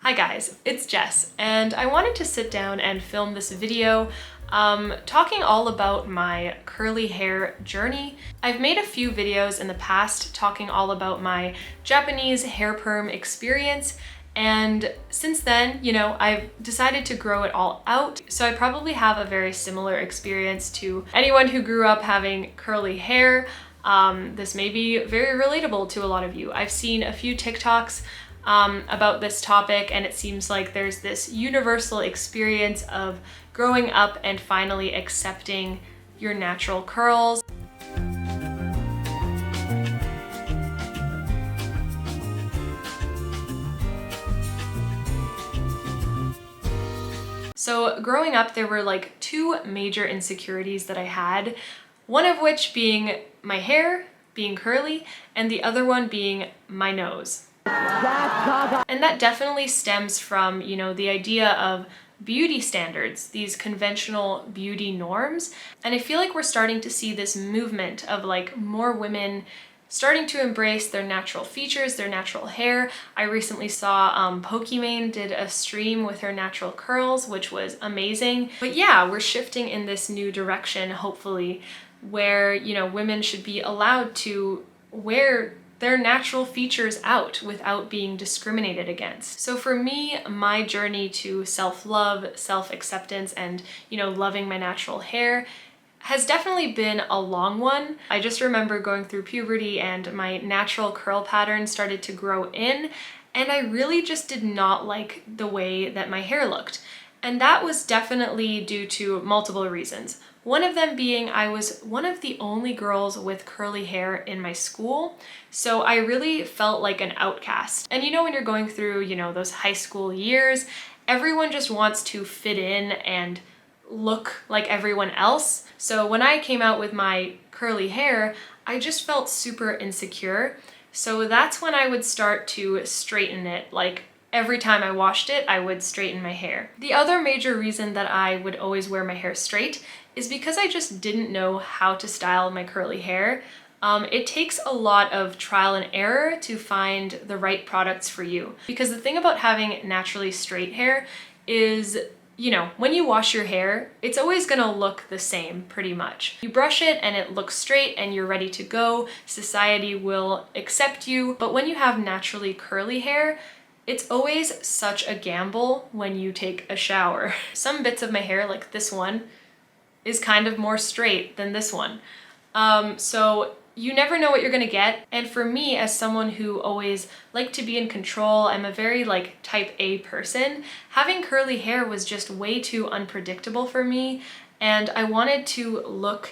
Hi guys, it's Jess, and I wanted to sit down and film this video talking all about my curly hair journey. I've made a few videos in the past talking all about my Japanese hair perm experience, and since then, I've decided to grow it all out. So I probably have a very similar experience to anyone who grew up having curly hair. This may be very relatable to a lot of you. I've seen a few TikToks about this topic, and it seems like there's this universal experience of growing up and finally accepting your natural curls. So growing up, there were like two major insecurities that I had, one of which being my hair being curly and the other one being my nose. And that definitely stems from, the idea of beauty standards, these conventional beauty norms. And I feel like we're starting to see this movement of like more women starting to embrace their natural features, their natural hair. I recently saw Pokimane did a stream with her natural curls, which was amazing. But yeah, we're shifting in this new direction, hopefully, where, women should be allowed to wear their natural features out without being discriminated against. So for me, my journey to self-love, self-acceptance, and, loving my natural hair has definitely been a long one. I just remember going through puberty and my natural curl pattern started to grow in, and I really just did not like the way that my hair looked. And that was definitely due to multiple reasons. One of them being I was one of the only girls with curly hair in my school, so I really felt like an outcast. And when you're going through, those high school years, everyone just wants to fit in and look like everyone else. So when I came out with my curly hair, I just felt super insecure. So that's when I would start to straighten it. Like every time I washed it, I would straighten my hair. The other major reason that I would always wear my hair straight is because I just didn't know how to style my curly hair. It takes a lot of trial and error to find the right products for you. Because the thing about having naturally straight hair is, when you wash your hair, it's always gonna look the same pretty much. You brush it and it looks straight and you're ready to go. Society will accept you. But when you have naturally curly hair, it's always such a gamble when you take a shower. Some bits of my hair, like this one, is kind of more straight than this one. So you never know what you're gonna get. And for me, as someone who always liked to be in control, I'm a very type A person, having curly hair was just way too unpredictable for me. And I wanted to look,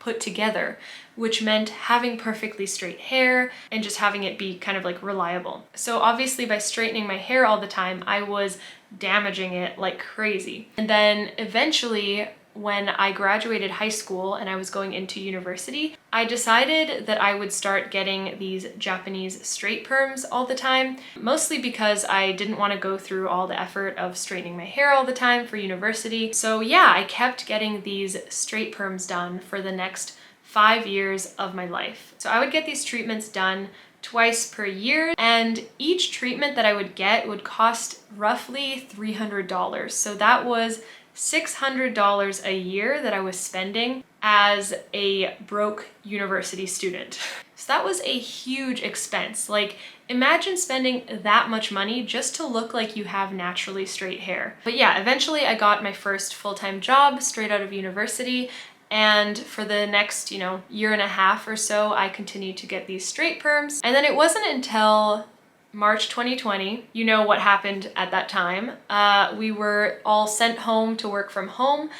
put together, which meant having perfectly straight hair and just having it be kind of reliable. So obviously by straightening my hair all the time, I was damaging it like crazy. And then eventually, when I graduated high school and I was going into university, I decided that I would start getting these Japanese straight perms all the time, mostly because I didn't want to go through all the effort of straightening my hair all the time for university. So yeah, I kept getting these straight perms done for the next 5 years of my life. So I would get these treatments done twice per year, and each treatment that I would get would cost roughly $300. So that was $600 a year that I was spending as a broke university student. So that was a huge expense. Imagine spending that much money just to look like you have naturally straight hair. But yeah, eventually I got my first full-time job straight out of university. And for the next, year and a half or so, I continued to get these straight perms. And then it wasn't until March 2020, what happened at that time. We were all sent home to work from home,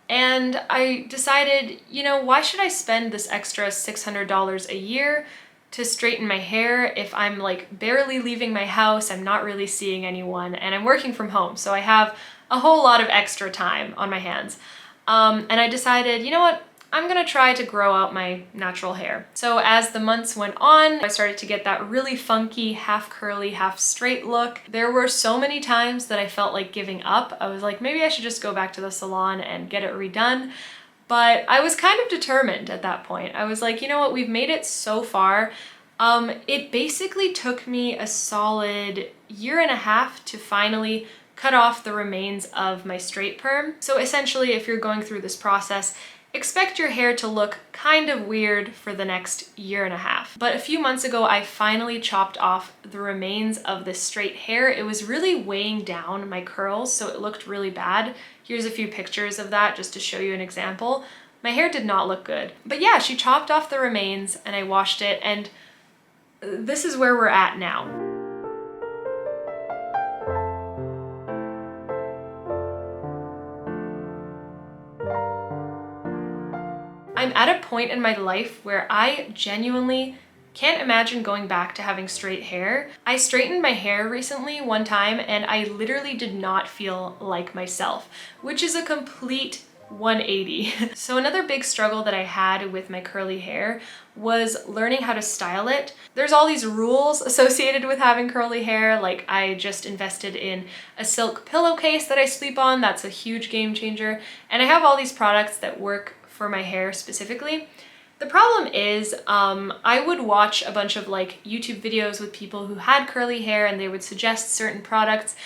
and I decided, why should I spend this extra $600 a year to straighten my hair if I'm barely leaving my house, I'm not really seeing anyone, and I'm working from home, so I have a whole lot of extra time on my hands. And I decided, what? I'm gonna try to grow out my natural hair. So as the months went on, I started to get that really funky, half curly, half straight look. There were so many times that I felt like giving up. I was like, maybe I should just go back to the salon and get it redone. But I was kind of determined at that point. I was like, what, we've made it so far. It basically took me a solid year and a half to finally cut off the remains of my straight perm. So essentially, if you're going through this process, expect your hair to look kind of weird for the next year and a half. But a few months ago, I finally chopped off the remains of this straight hair. It was really weighing down my curls, so it looked really bad. Here's a few pictures of that just to show you an example. My hair did not look good. But yeah, she chopped off the remains and I washed it, and this is where we're at now. I'm at a point in my life where I genuinely can't imagine going back to having straight hair. I straightened my hair recently one time and I literally did not feel like myself, which is a complete 180. So another big struggle that I had with my curly hair was learning how to style it. There's all these rules associated with having curly hair. Like, I just invested in a silk pillowcase that I sleep on. That's a huge game changer. And I have all these products that work for my hair specifically. The problem is I would watch a bunch of like YouTube videos with people who had curly hair and they would suggest certain products,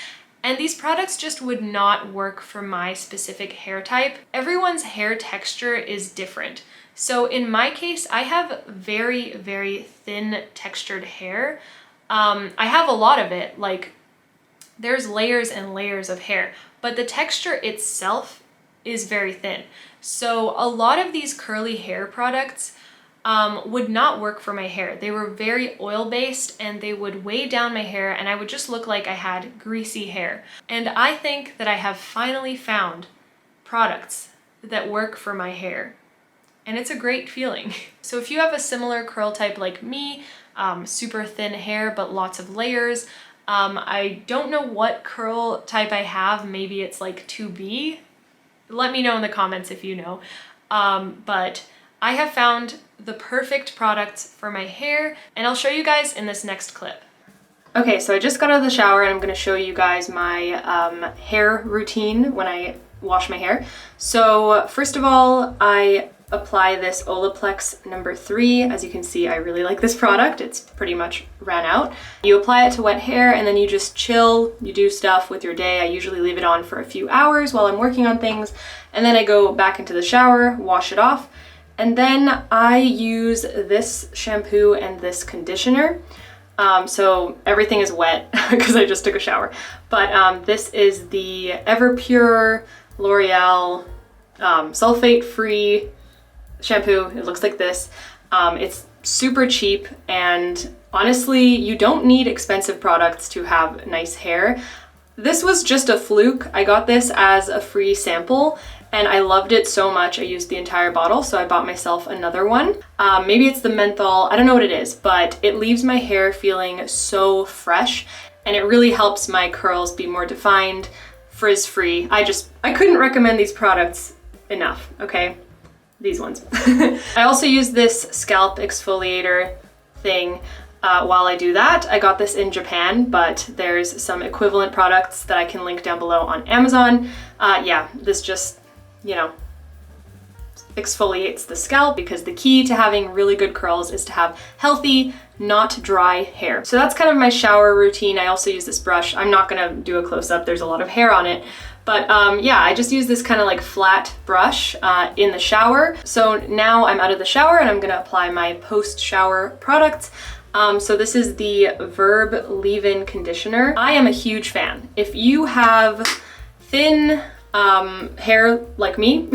and these products just would not work for my specific hair type. Everyone's hair texture is different. So in my case, I have very, very thin textured hair. I have a lot of it, like there's layers and layers of hair, but the texture itself is very thin. So a lot of these curly hair products would not work for my hair. They were very oil-based and they would weigh down my hair and I would just look like I had greasy hair. And I think that I have finally found products that work for my hair. And it's a great feeling. So if you have a similar curl type like me, super thin hair but lots of layers, I don't know what curl type I have, maybe it's like 2B. Let me know in the comments if you know. But I have found the perfect products for my hair, and I'll show you guys in this next clip. Okay, so I just got out of the shower and I'm gonna show you guys my hair routine when I wash my hair. So first of all, I apply this Olaplex number 3. As you can see, I really like this product. It's pretty much ran out. You apply it to wet hair and then you just chill, you do stuff with your day. I usually leave it on for a few hours while I'm working on things, and then I go back into the shower, wash it off, and then I use this shampoo and this conditioner. So everything is wet because I just took a shower. But this is the Everpure L'Oreal sulfate-free shampoo. It looks like this. It's super cheap, and honestly, you don't need expensive products to have nice hair. This was just a fluke. I got this as a free sample and I loved it so much I used the entire bottle, so I bought myself another one. Maybe it's the menthol, I don't know what it is, but it leaves my hair feeling so fresh and it really helps my curls be more defined, frizz-free. I couldn't recommend these products enough, okay? These ones. I also use this scalp exfoliator thing while I do that. I got this in Japan, but there's some equivalent products that I can link down below on Amazon. Yeah, this just, you know, exfoliates the scalp, because the key to having really good curls is to have healthy, not dry hair. So that's kind of my shower routine. I also use this brush. I'm not gonna do a close-up, there's a lot of hair on it. But yeah, I just use this kind of like flat brush in the shower. So now I'm out of the shower and I'm gonna apply my post-shower products. So this is the Verb Leave-In Conditioner. I am a huge fan. If you have thin hair like me,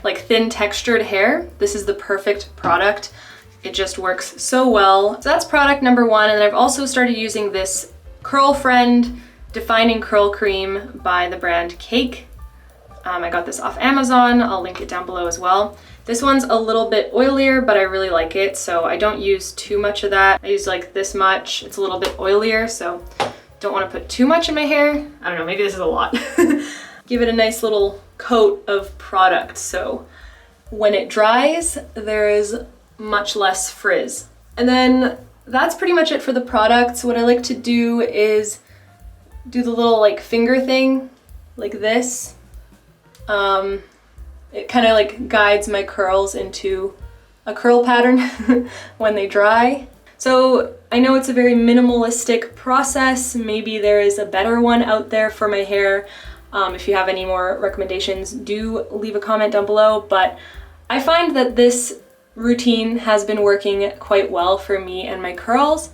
like thin textured hair, this is the perfect product. It just works so well. So that's product number 1. And then I've also started using this Curl Friend Defining Curl Cream by the brand Cake. I got this off Amazon. I'll link it down below as well. This one's a little bit oilier, but I really like it, so I don't use too much of that. I use like this much. It's a little bit oilier, so don't want to put too much in my hair. I don't know, maybe this is a lot. Give it a nice little coat of product, so when it dries, there is much less frizz. And then that's pretty much it for the products. What I like to do is do the little like finger thing, like this. It kind of like guides my curls into a curl pattern when they dry. So I know it's a very minimalistic process. Maybe there is a better one out there for my hair. If you have any more recommendations, do leave a comment down below, but I find that this routine has been working quite well for me and my curls.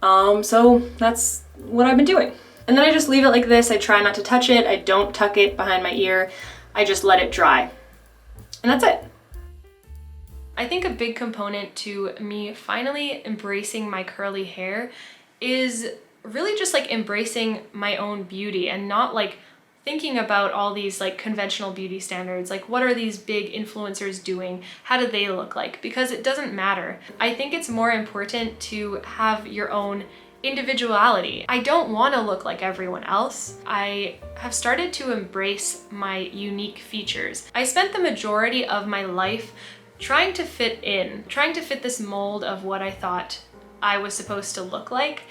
So that's what I've been doing. And then I just leave it like this. I try not to touch it. I don't tuck it behind my ear. I just let it dry. And that's it. I think a big component to me finally embracing my curly hair is really just like embracing my own beauty and not like thinking about all these like conventional beauty standards, like what are these big influencers doing? How do they look like? Because it doesn't matter. I think it's more important to have your own individuality. I don't want to look like everyone else. I have started to embrace my unique features. I spent the majority of my life trying to fit this mold of what I thought I was supposed to look like.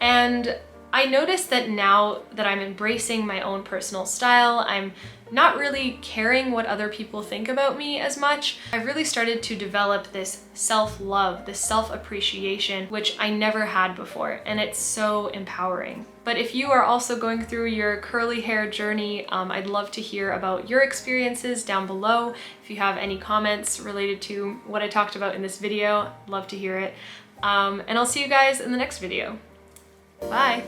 And I noticed that now that I'm embracing my own personal style, I'm not really caring what other people think about me as much. I've really started to develop this self-love, this self-appreciation, which I never had before, and it's so empowering. But if you are also going through your curly hair journey, I'd love to hear about your experiences down below. If you have any comments related to what I talked about in this video, I'd love to hear it. And I'll see you guys in the next video. Bye!